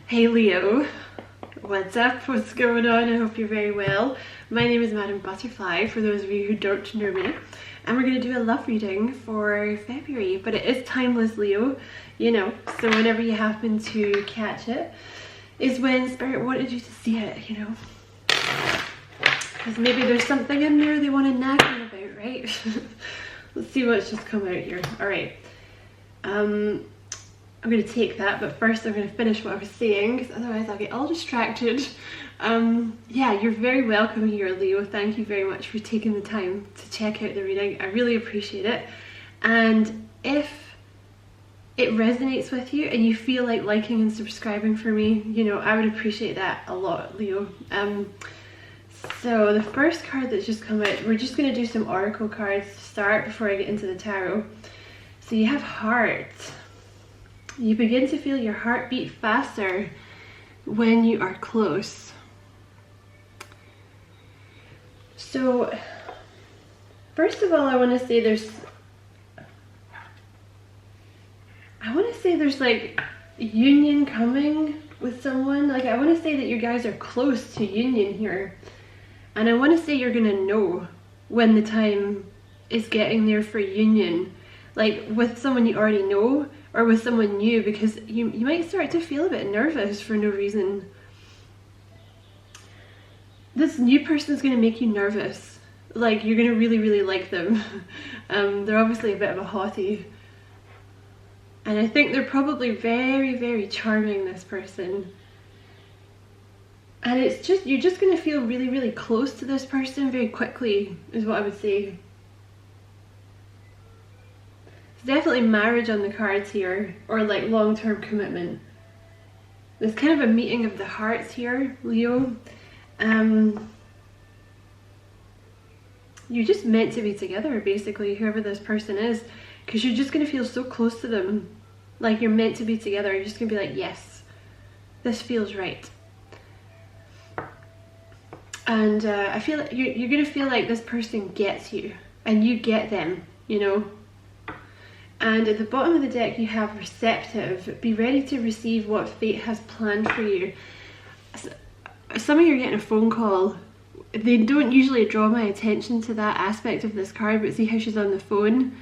Hey Leo, what's up? What's going on? I hope you're very well. My name is Madam Butterfly, for those of you who don't know me, and we're going to do a love reading for February, but it is timeless, Leo, you know, so whenever you happen to catch it is when Spirit wanted you to see it, you know, because maybe there's something in there they want to nag me about, right? Let's see what's just come out here. Alright, I'm going to take that, but first I'm going to finish what I was saying, because otherwise I'll get all distracted. Yeah, you're very welcome here, Leo. Thank you very much for taking the time to check out the reading. I really appreciate it. And if it resonates with you and you feel like liking and subscribing for me, you know, I would appreciate that a lot, Leo. So the first card that's just come out, we're just going to do some oracle cards to start before I get into the tarot. So you have heart. You begin to feel your heart beat faster when you are close. So, first of all, I want to say there's like union coming with someone. Like, I want to say that you guys are close to union here. And I want to say you're going to know when the time is getting there for union. Like, with someone you already know, or with someone new, because you might start to feel a bit nervous for no reason. This new person is going to make you nervous. Like, you're going to really like them. They're obviously a bit of a hottie. And I think they're probably very charming, this person. And it's just, you're just going to feel really close to this person very quickly, is what I would say. Definitely marriage on the cards here, or like long-term commitment. There's kind of a meeting of the hearts here, Leo. You're just meant to be together, basically, whoever this person is, because you're just going to feel so close to them. Like, you're meant to be together. You're just going to be like, yes, this feels right. And I feel like you're going to feel like this person gets you, and you get them, you know. And at the bottom of the deck you have receptive. Be ready to receive what fate has planned for you. Some of you are getting a phone call. They don't usually draw my attention to that aspect of this card, but see how she's on the phone?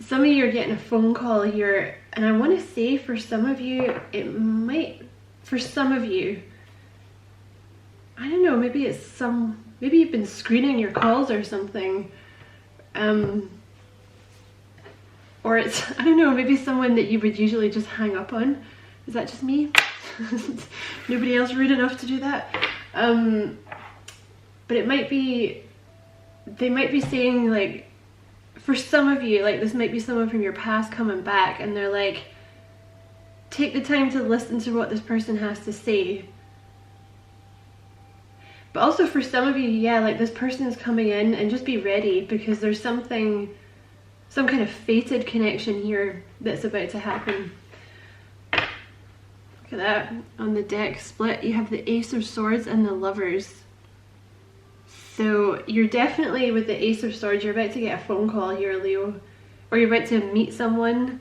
Some of you are getting a phone call here, and I want to say for some of you, it might, for some of you, I don't know, maybe it's maybe you've been screening your calls or something. Or it's, I don't know, maybe someone that you would usually just hang up on. Is that just me? Nobody else rude enough to do that? But it might be, they might be saying, like, for some of you, like, this might be someone from your past coming back, and they're like, take the time to listen to what this person has to say. But also for some of you, yeah, like, this person is coming in, and just be ready, because there's some kind of fated connection here that's about to happen. Look at that. On the deck split, you have the Ace of Swords and the Lovers. So you're definitely, with the Ace of Swords, you're about to get a phone call here, Leo. Or you're about to meet someone,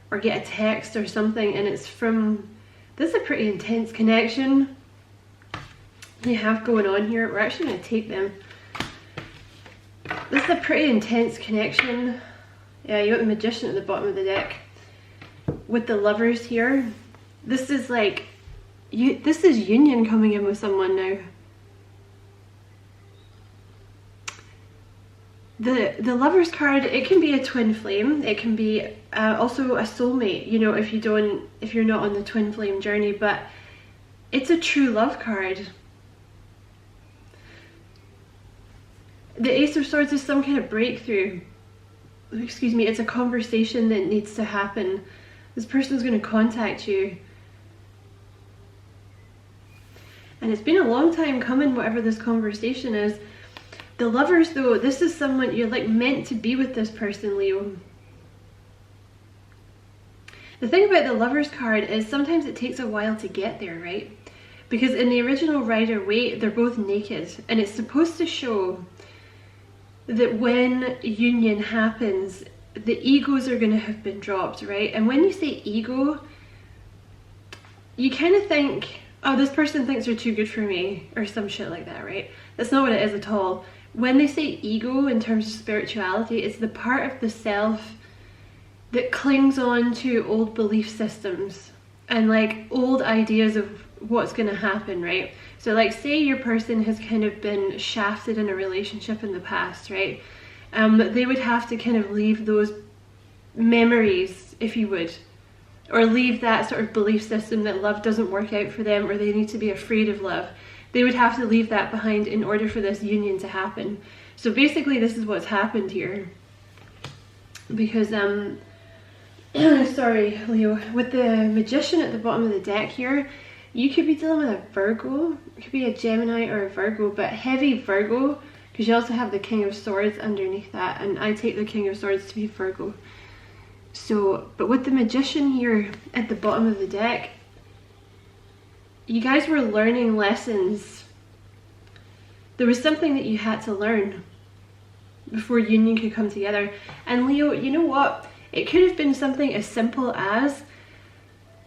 or get a text or something, and it's from, this is a pretty intense connection you have going on here. We're actually going to take them. This is a pretty intense connection. Yeah, you got the Magician at the bottom of the deck. With the Lovers here, this is like, this is union coming in with someone now. The Lovers card, it can be a twin flame. It can be also a soulmate, you know, if you're not on the twin flame journey, but it's a true love card. The Ace of Swords is some kind of breakthrough. Excuse me, it's a conversation that needs to happen. This person's going to contact you. And it's been a long time coming, whatever this conversation is. The Lovers, though, this is someone you're like meant to be with, this person, Leo. The thing about the Lovers card is sometimes it takes a while to get there, right? Because in the original Rider-Waite, they're both naked, and it's supposed to show that when union happens, the egos are going to have been dropped, right? And when you say ego, you kind of think, oh, this person thinks they're too good for me, or some shit like that, right? That's not what it is at all. When they say ego in terms of spirituality, it's the part of the self that clings on to old belief systems and like old ideas of what's going to happen, right? So like, say your person has kind of been shafted in a relationship in the past, right? They would have to kind of leave those memories, if you would, or leave that sort of belief system that love doesn't work out for them, or they need to be afraid of love. They would have to leave that behind in order for this union to happen. So basically this is what's happened here. Because, sorry Leo, with the Magician at the bottom of the deck here, you could be dealing with a Virgo. It could be a Gemini or a Virgo, but heavy Virgo, because you also have the King of Swords underneath that, and I take the King of Swords to be Virgo. So, but with the Magician here at the bottom of the deck, you guys were learning lessons. There was something that you had to learn before union could come together. And Leo, you know what? It could have been something as simple as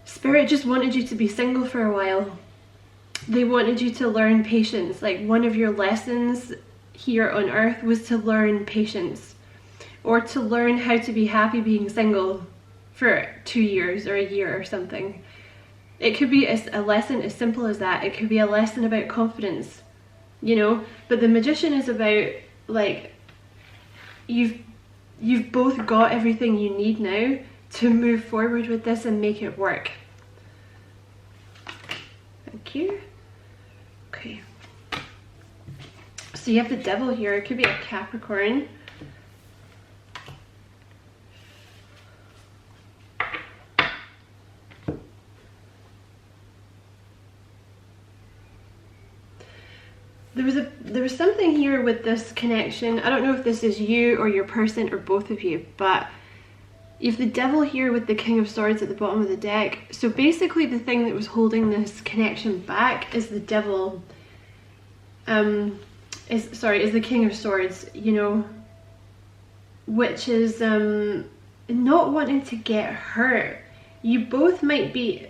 Spirit just wanted you to be single for a while. They wanted you to learn patience. Like, one of your lessons here on earth was to learn patience, or to learn how to be happy being single for 2 years or a year or something. It could be a lesson as simple as that. It could be a lesson about confidence, you know? But the Magician is about, like, you've both got everything you need now to move forward with this and make it work. Thank you. Okay. So you have the Devil here. It could be a Capricorn. There was something here with this connection. I don't know if this is you or your person or both of you, but you have the Devil here with the King of Swords at the bottom of the deck. So basically the thing that was holding this connection back is the Devil, is the King of Swords, you know, which is not wanting to get hurt. You both might be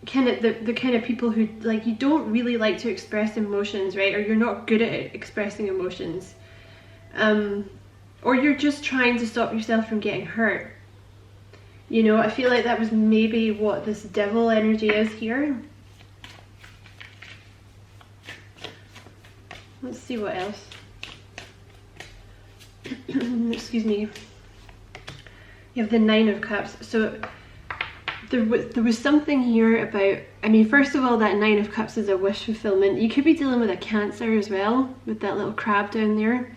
kind of the kind of people who, like, you don't really like to express emotions, right? Or you're not good at expressing emotions, or you're just trying to stop yourself from getting hurt. You know, I feel like that was maybe what this Devil energy is here. Let's see what else. Excuse me. You have the Nine of Cups. So there was something here about, I mean, first of all, that Nine of Cups is a wish fulfillment. You could be dealing with a Cancer as well, with that little crab down there.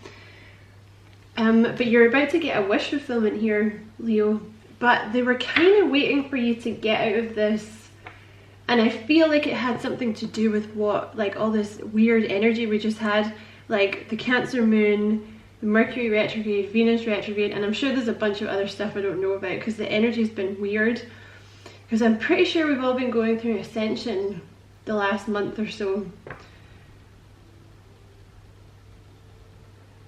But you're about to get a wish fulfillment here, Leo. But they were kind of waiting for you to get out of this. And I feel like it had something to do with what, like, all this weird energy we just had. Like the Cancer moon, the Mercury retrograde, Venus retrograde, and I'm sure there's a bunch of other stuff I don't know about because the energy's been weird. Because I'm pretty sure we've all been going through ascension the last month or so.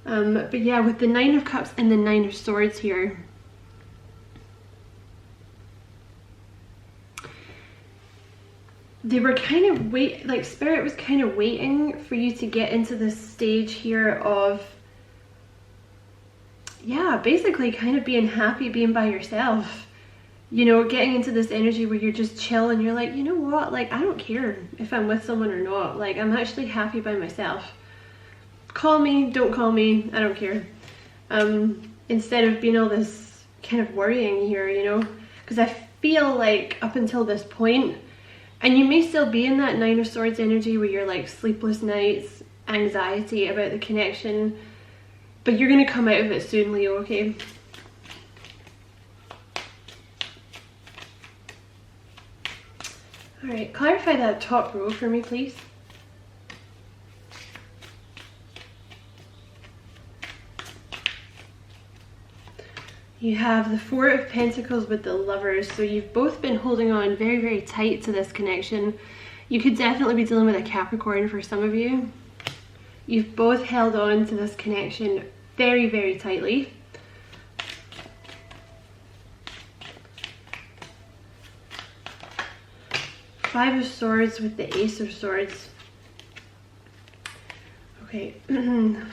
But yeah, with the Nine of Cups and the Nine of Swords here, they were kind of like Spirit was kind of waiting for you to get into this stage here of, yeah, basically kind of being happy being by yourself. You know, getting into this energy where you're just chill and you're like, you know what, like, I don't care if I'm with someone or not. Like, I'm actually happy by myself. Call me, don't call me, I don't care. Instead of being all this kind of worrying here, you know, because I feel like up until this point, and you may still be in that Nine of Swords energy where you're like sleepless nights, anxiety about the connection, but you're going to come out of it soon, Leo, okay? Alright, clarify that top row for me, please. You have the Four of Pentacles with the Lovers, so you've both been holding on very, very tight to this connection. You could definitely be dealing with a Capricorn for some of you. You've both held on to this connection very, very tightly. Five of Swords with the Ace of Swords. Okay. I'm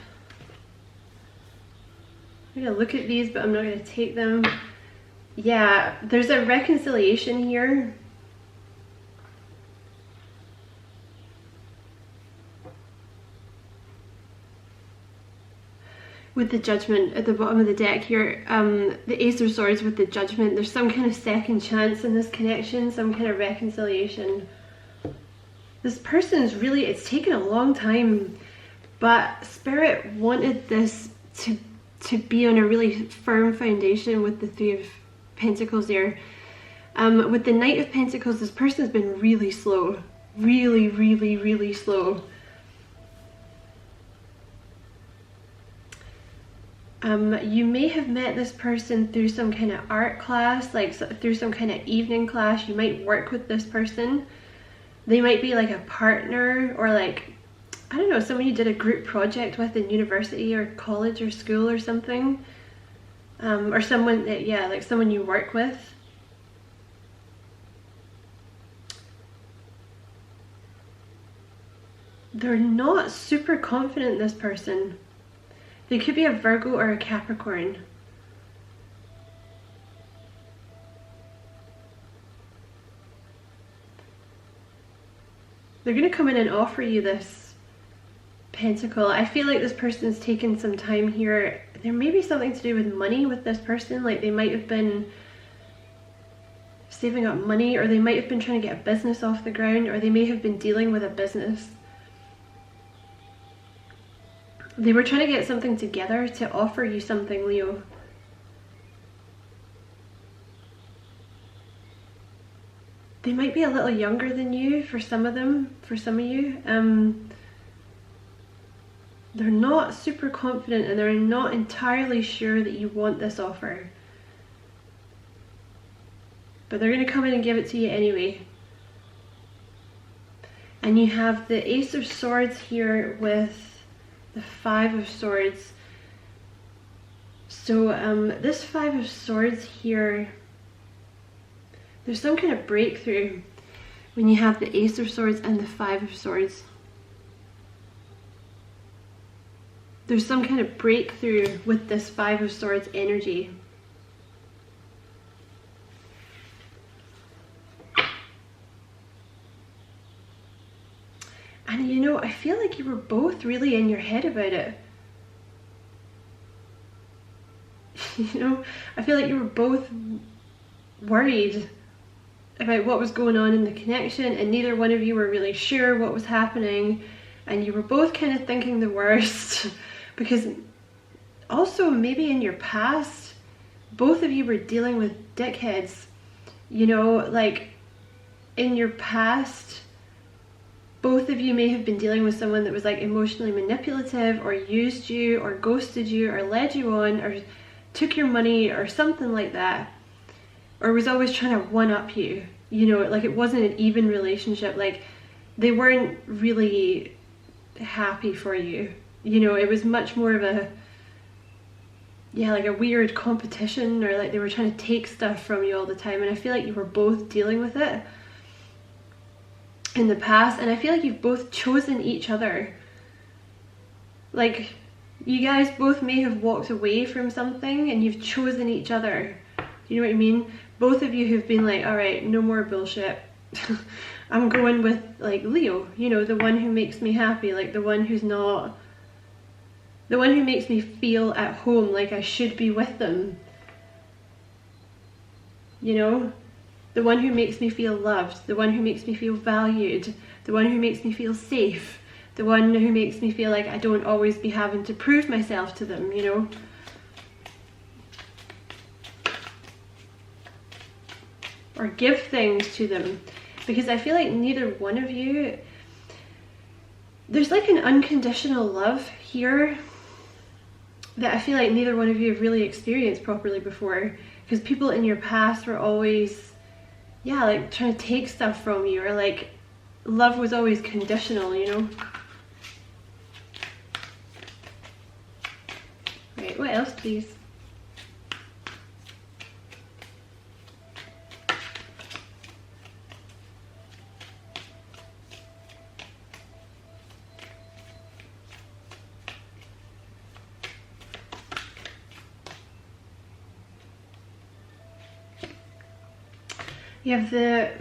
gonna look at these, but I'm not gonna take them. Yeah, there's a reconciliation here. With the Judgment at the bottom of the deck here, the Ace of Swords with the Judgment, there's some kind of second chance in this connection, some kind of reconciliation. This person's really, it's taken a long time, but Spirit wanted this to be on a really firm foundation with the Three of Pentacles there. With the Knight of Pentacles, this person has been really slow. Really, really, really slow. You may have met this person through some kind of art class, like through some kind of evening class. You might work with this person. They might be like a partner, or like, I don't know, someone you did a group project with in university or college or school or something. Or someone that, yeah, like someone you work with. They're not super confident, this person. They could be a Virgo or a Capricorn. They're going to come in and offer you this Pentacle. I feel like this person's taken some time here. There may be something to do with money with this person. Like they might have been saving up money, or they might have been trying to get a business off the ground, or they may have been dealing with a business. They were trying to get something together to offer you something, Leo. They might be a little younger than you for some of them, for some of you. They're not super confident and they're not entirely sure that you want this offer. But they're going to come in and give it to you anyway. And you have the Ace of Swords here with the Five of Swords. So this Five of Swords here, there's some kind of breakthrough when you have the Ace of Swords and the Five of Swords. There's some kind of breakthrough with this Five of Swords energy. And you know, I feel like you were both really in your head about it. You know, I feel like you were both worried about what was going on in the connection, and neither one of you were really sure what was happening, and you were both kind of thinking the worst. Because also maybe in your past, both of you were dealing with dickheads. You know, like in your past, both of you may have been dealing with someone that was like emotionally manipulative, or used you, or ghosted you, or led you on, or took your money, or something like that. Or was always trying to one-up you. You know, like it wasn't an even relationship. Like they weren't really happy for you. You know, it was much more of a, yeah, like a weird competition, or like they were trying to take stuff from you all the time. And I feel like you were both dealing with it in the past, and I feel like you've both chosen each other. Like you guys both may have walked away from something and you've chosen each other. You know what I mean? Both of you have been like, all right, no more bullshit. I'm going with like Leo, you know, the one who makes me happy, like the one who's not, the one who makes me feel at home, like I should be with them. You know? The one who makes me feel loved, the one who makes me feel valued, the one who makes me feel safe, the one who makes me feel like I don't always be having to prove myself to them, you know? Or give things to them. Because I feel like neither one of you, there's like an unconditional love here that I feel like neither one of you have really experienced properly before. Because people in your past were always, yeah, like trying to take stuff from you, or like love was always conditional, you know? Right, what else please? You have the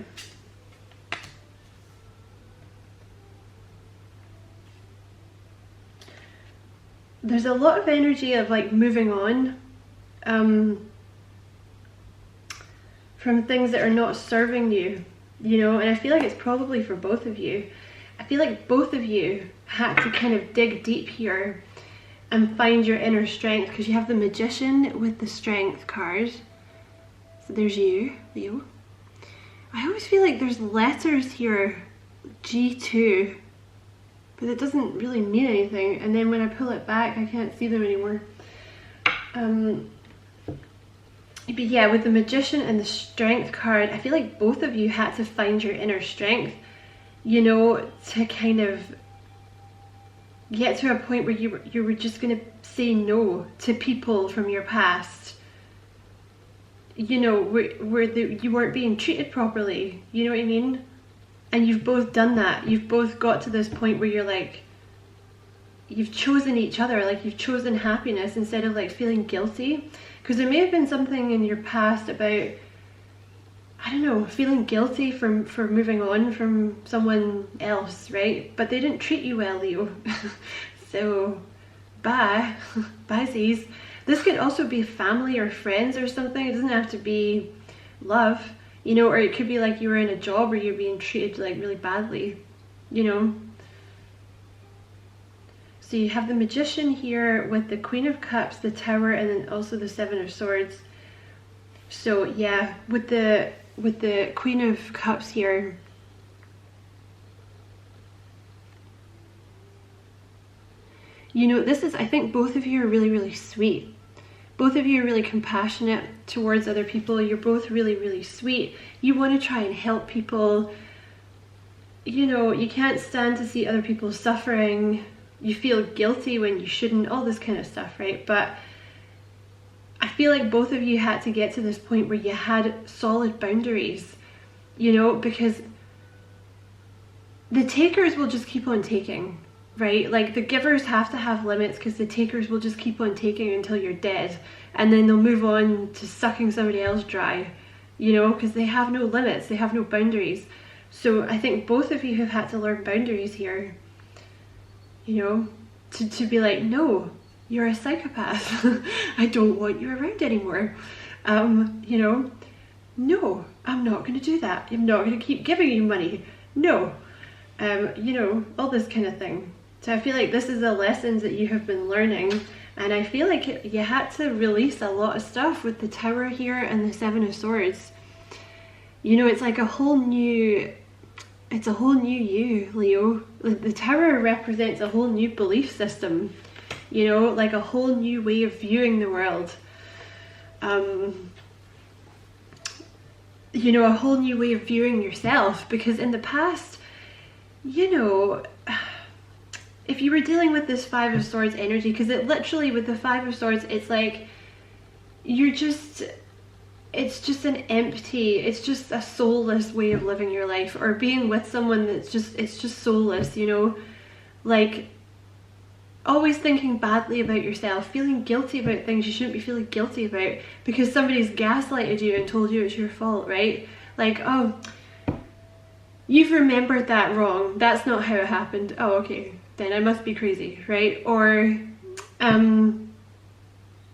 there's a lot of energy of like moving on from things that are not serving you, you know, and I feel like it's probably for both of you. I feel like both of you had to kind of dig deep here and find your inner strength, because you have the Magician with the Strength card. So there's you, Leo. I always feel like there's letters here, G2, but it doesn't really mean anything. And then when I pull it back, I can't see them anymore. But yeah, with the Magician and the Strength card, I feel like both of you had to find your inner strength, you know, to kind of get to a point where you were just going to say no to people from your past, you know, where you weren't being treated properly, you know what I mean? And you've both done that. You've both got to this point where you're like, you've chosen each other, like you've chosen happiness instead of like feeling guilty. Because there may have been something in your past about, I don't know, feeling guilty for moving on from someone else, right? But they didn't treat you well, Leo. So, bye. Bye-sies. This could also be family or friends or something. It doesn't have to be love, you know, or it could be like you were in a job where you're being treated like really badly, you know. So you have the Magician here with the Queen of Cups, the Tower, and then also the Seven of Swords. So yeah, with the Queen of Cups here, you know, this is, I think both of you are really, really sweet. Both of you are really compassionate towards other people. You're both really, really sweet. You want to try and help people. You know, you can't stand to see other people suffering. You feel guilty when you shouldn't, all this kind of stuff, right? But I feel like both of you had to get to this point where you had solid boundaries, you know, because the takers will just keep on taking, right? Like the givers have to have limits, because the takers will just keep on taking until you're dead, and then they'll move on to sucking somebody else dry, you know, because they have no limits, they have no boundaries. So I think both of you have had to learn boundaries here, you know, to be like, no, you're a psychopath. I don't want you around anymore. You know, no, I'm not going to do that. I'm not going to keep giving you money. No. You know, all this kind of thing. So I feel like this is the lessons that you have been learning, and I feel like you had to release a lot of stuff with the Tower here and the Seven of Swords. You know, it's like a whole new, it's a whole new you, Leo. The Tower represents a whole new belief system, you know, like a whole new way of viewing the world. You know, a whole new way of viewing yourself, because in the past, you know, if you were dealing with this Five of Swords energy, because it literally, with the Five of Swords, it's like, you're just, it's just an empty, it's just a soulless way of living your life, or being with someone that's just, it's just soulless, you know, like always thinking badly about yourself, feeling guilty about things you shouldn't be feeling guilty about because somebody's gaslighted you and told you it's your fault, right? Like, oh, you've remembered that wrong, that's not how it happened. Oh, okay, then I must be crazy, right? Or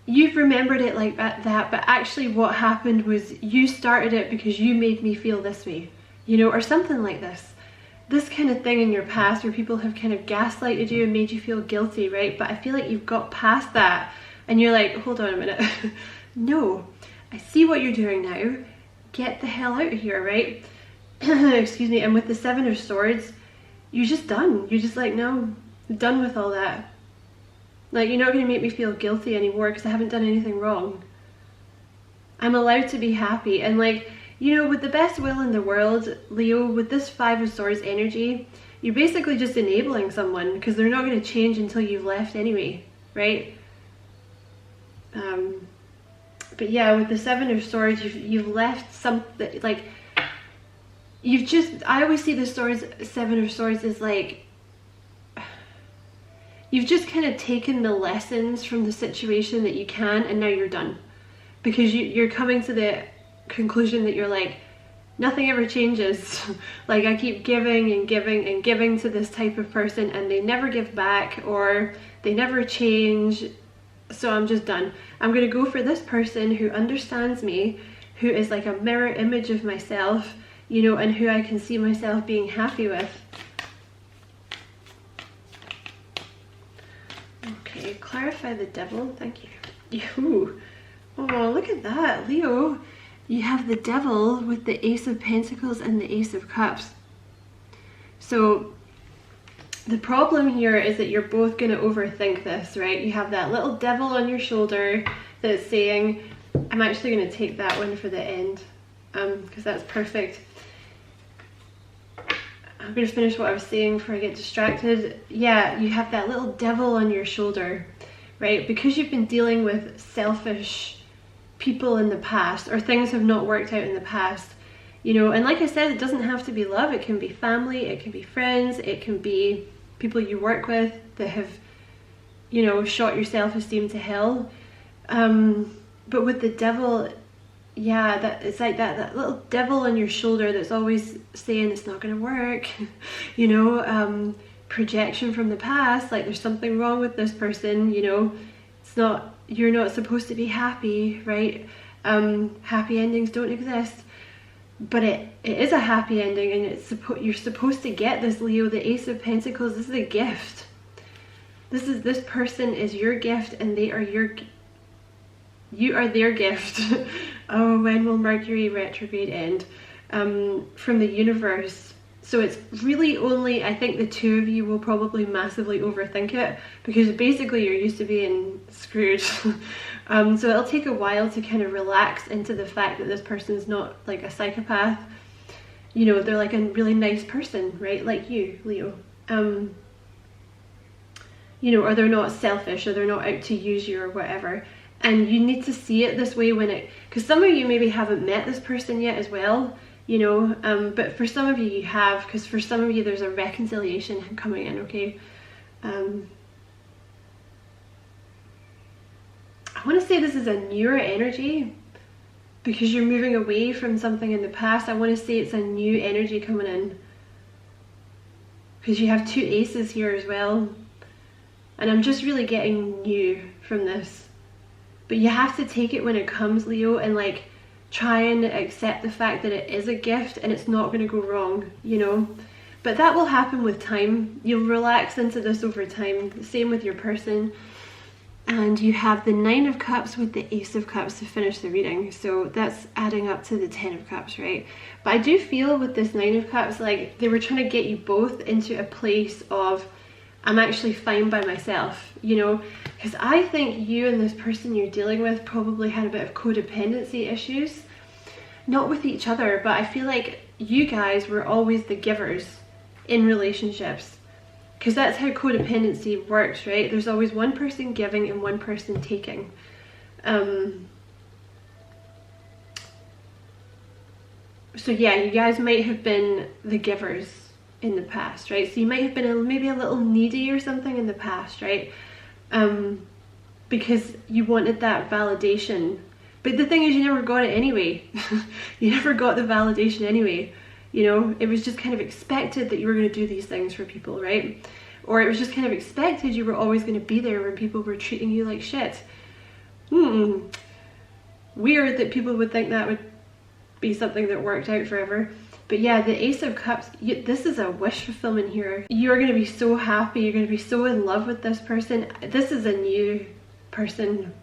you've remembered it like that, but actually what happened was you started it because you made me feel this way, you know, or something like this. This kind of thing in your past where people have kind of gaslighted you and made you feel guilty, right? But I feel like you've got past that and you're like, hold on a minute. No, I see what you're doing now. Get the hell out of here, right? Excuse me. And with the Seven of Swords, you're just done. You're just like, no, I'm done with all that. Like, you're not going to make me feel guilty anymore because I haven't done anything wrong. I'm allowed to be happy. And like, you know, with the best will in the world, Leo, with this Five of Swords energy, you're basically just enabling someone because they're not going to change until you've left anyway, right? But yeah, with the Seven of Swords, you've left something, like, you've just, I always see the swords, Seven of Swords as like, you've just kind of taken the lessons from the situation that you can, and now you're done. Because you're coming to the conclusion that you're like, Nothing ever changes. Like, I keep giving and giving and giving to this type of person, and they never give back, or they never change. So I'm just done. I'm gonna go for this person who understands me, who is like a mirror image of myself, you know, and who I can see myself being happy with. Okay, clarify the devil, thank you. Ooh. Oh, look at that, Leo. You have the devil with the Ace of Pentacles and the Ace of Cups. So the problem here is that you're both going to overthink this, right? You have that little devil on your shoulder that's saying, I'm actually going to take that one for the end, because that's perfect. I'm going to finish what I was saying before I get distracted. Yeah, you have that little devil on your shoulder, right? Because you've been dealing with selfish people in the past, or things have not worked out in the past, you know, and like I said, it doesn't have to be love. It can be family, it can be friends, it can be people you work with that have, you know, shot your self-esteem to hell. But with the devil, yeah, that it's like that little devil on your shoulder that's always saying it's not going to work, you know, projection from the past, like there's something wrong with this person, you know, it's not, you're not supposed to be happy, right? Happy endings don't exist, but it is a happy ending, and you're supposed to get this, Leo. The Ace of Pentacles, this is a gift. This person is your gift, and you are their gift. Oh, when will Mercury retrograde end? From the universe. So it's really only, I think the two of you will probably massively overthink it, because basically you're used to being screwed. So it'll take a while to kind of relax into the fact that this person's not like a psychopath. You know, they're like a really nice person, right? Like you, Leo. You know, or they're not selfish, or they're not out to use you or whatever. And you need to see it this way because some of you maybe haven't met this person yet as well, you know, but for some of you, you have, because for some of you, there's a reconciliation coming in, okay? I want to say this is a newer energy, because you're moving away from something in the past. I want to say it's a new energy coming in, because you have two aces here as well. And I'm just really getting new from this. But you have to take it when it comes, Leo, and like try and accept the fact that it is a gift and it's not going to go wrong, you know. But that will happen with time. You'll relax into this over time. Same with your person. And you have the Nine of Cups with the Ace of Cups to finish the reading. So that's adding up to the Ten of Cups, right? But I do feel with this Nine of Cups, like they were trying to get you both into a place of, I'm actually fine by myself, you know, because I think you and this person you're dealing with probably had a bit of codependency issues, not with each other, but I feel like you guys were always the givers in relationships, because that's how codependency works, right? There's always one person giving and one person taking. So yeah, you guys might have been the givers in the past, right? So you might have been maybe a little needy or something in the past, right? Because you wanted that validation. But the thing is, you never got it anyway. You never got the validation anyway. You know, it was just kind of expected that you were going to do these things for people, right? Or it was just kind of expected you were always going to be there when people were treating you like shit. Weird that people would think that would be something that worked out forever. But yeah, the Ace of Cups, this is a wish fulfillment here. You're going to be so happy. You're going to be so in love with this person. This is a new person.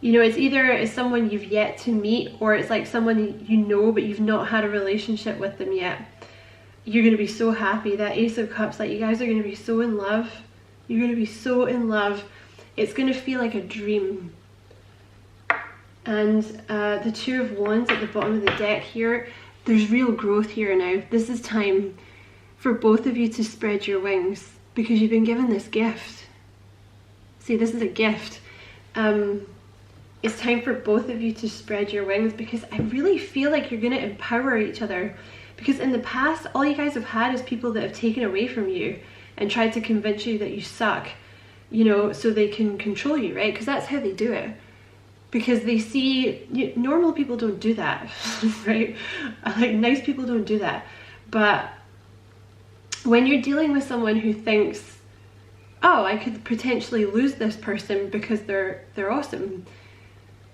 You know, it's either someone you've yet to meet, or it's like someone you know but you've not had a relationship with them yet. You're going to be so happy. That Ace of Cups, like you guys are going to be so in love. You're going to be so in love. It's going to feel like a dream. And the Two of Wands at the bottom of the deck here, there's real growth here now. This is time for both of you to spread your wings, because you've been given this gift. See, this is a gift. It's time for both of you to spread your wings, because I really feel like you're going to empower each other. Because in the past, all you guys have had is people that have taken away from you and tried to convince you that you suck, you know, so they can control you, right? Because that's how they do it. because they see, normal people don't do that, right? Like nice people don't do that. But when you're dealing with someone who thinks, oh, I could potentially lose this person because they're awesome,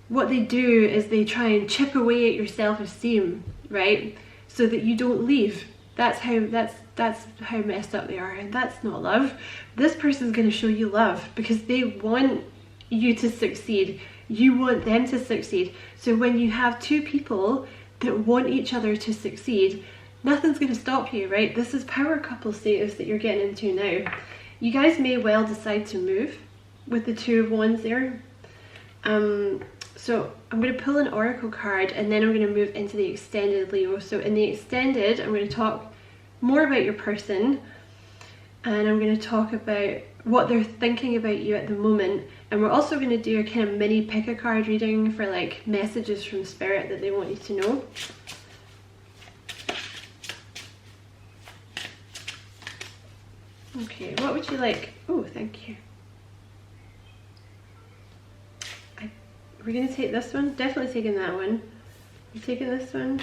what they do is they try and chip away at your self-esteem, right? So that you don't leave. That's how messed up they are, and that's not love. This person's going to show you love because they want you to succeed. You want them to succeed. So when you have two people that want each other to succeed, nothing's going to stop you, right? This is power couple status that you're getting into now. You guys may well decide to move with the Two of Wands there. So I'm going to pull an oracle card, and then I'm going to move into the extended, Leo. So in the extended, I'm going to talk more about your person, and I'm going to talk about what they're thinking about you at the moment. And we're also going to do a kind of mini pick a card reading for like messages from spirit that they want you to know. Okay, what would you like? Oh, thank you. We're going to take this one. Definitely taking that one. You taking this one?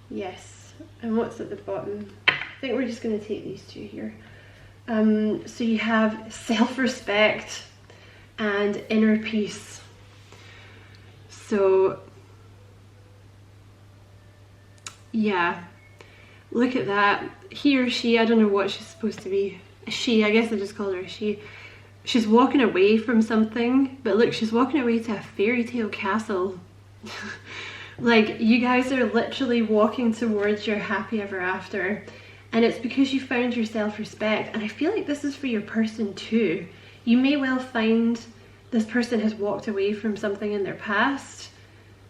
Yes. And what's at the bottom? I think we're just going to take these two here. So you have self-respect and inner peace. So, yeah. Look at that. He or she, I don't know what she's supposed to be. A she, I guess I just called her a she. She's walking away from something, but look, she's walking away to a fairy tale castle. Like, you guys are literally walking towards your happy ever after, and it's because you found your self-respect. And I feel like this is for your person too. You may well find this person has walked away from something in their past,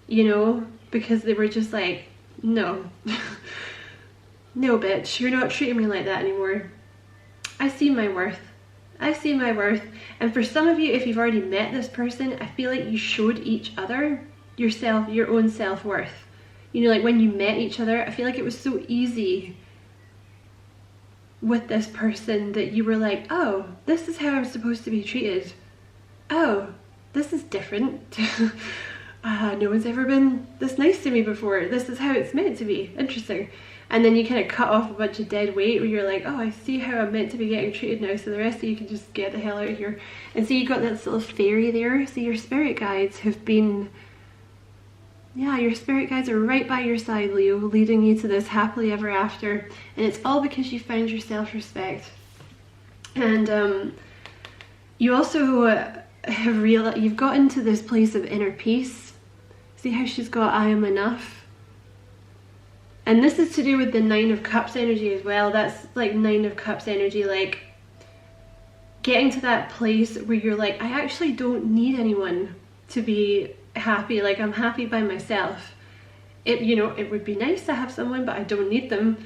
you know, because they were just like, no, no bitch, you're not treating me like that anymore. I see my worth. I see my worth. And for some of you, if you've already met this person, I feel like you showed each other yourself, your own self-worth. You know, like when you met each other, I feel like it was so easy with this person that you were like, oh, this is how I'm supposed to be treated. Oh, this is different. No one's ever been this nice to me before. This is how it's meant to be. Interesting. And then you kind of cut off a bunch of dead weight where you're like, oh, I see how I'm meant to be getting treated now, so the rest of you can just get the hell out of here. And so you got this little fairy there. So your spirit guides have been, yeah, your spirit guides are right by your side, Leo, leading you to this happily ever after. And it's all because you found your self-respect. And you also have realized, you've got into this place of inner peace. See how she's got I am enough? And this is to do with the Nine of Cups energy as well. That's like Nine of Cups energy, like getting to that place where you're like, I actually don't need anyone to be happy. Like, I'm happy by myself. You know, it would be nice to have someone, but I don't need them.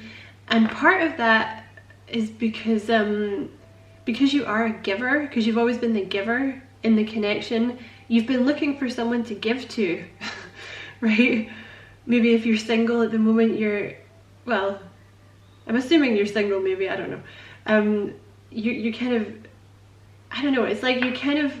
And part of that is because you are a giver, because you've always been the giver in the connection. You've been looking for someone to give to, right? Maybe if you're single at the moment, well, I'm assuming you're single, maybe, I don't know. You kind of, I don't know, it's like you kind of,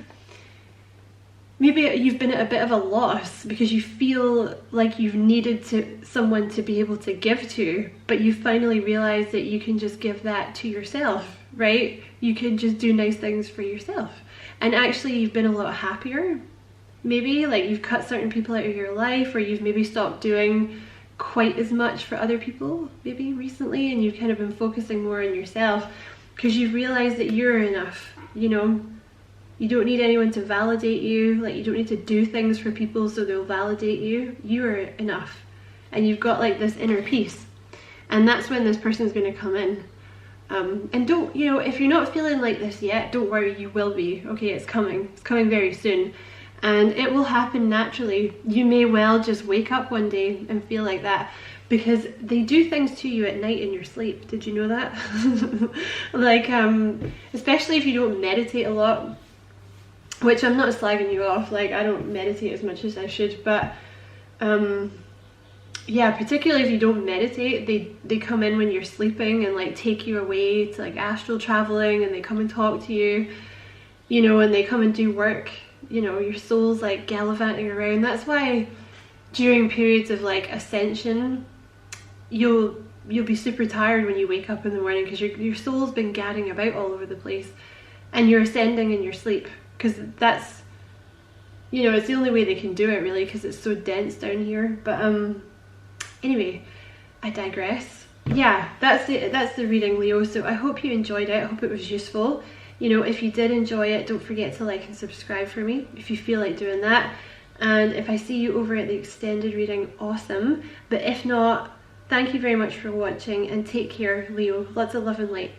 maybe you've been at a bit of a loss because you feel like you've needed someone to be able to give to, but you finally realize that you can just give that to yourself, right? You can just do nice things for yourself. And actually you've been a lot happier. Maybe like you've cut certain people out of your life, or you've maybe stopped doing quite as much for other people maybe recently, and you've kind of been focusing more on yourself because you've realized that you're enough, you know. You don't need anyone to validate you. Like, you don't need to do things for people so they'll validate you. You are enough, and you've got like this inner peace, and that's when this person's going to come in. And don't, you know, if you're not feeling like this yet, don't worry, you will be. Okay, it's coming very soon. And it will happen naturally. You may well just wake up one day and feel like that, because they do things to you at night in your sleep. Did you know that? Like, especially if you don't meditate a lot, which I'm not slagging you off, like I don't meditate as much as I should, but yeah, particularly if you don't meditate, they come in when you're sleeping and like take you away to like astral traveling, and they come and talk to you, you know, and they come and do work you know, your soul's like gallivanting around. That's why during periods of like ascension, you'll be super tired when you wake up in the morning, because your soul's been gadding about all over the place, and you're ascending in your sleep, because that's, you know, it's the only way they can do it really, because it's so dense down here. But anyway, I digress. Yeah, that's the reading, Leo. So I hope you enjoyed it. I hope it was useful. You know, if you did enjoy it, don't forget to like and subscribe for me if you feel like doing that. And if I see you over at the extended reading, awesome. But if not, thank you very much for watching, and take care, Leo. Lots of love and light.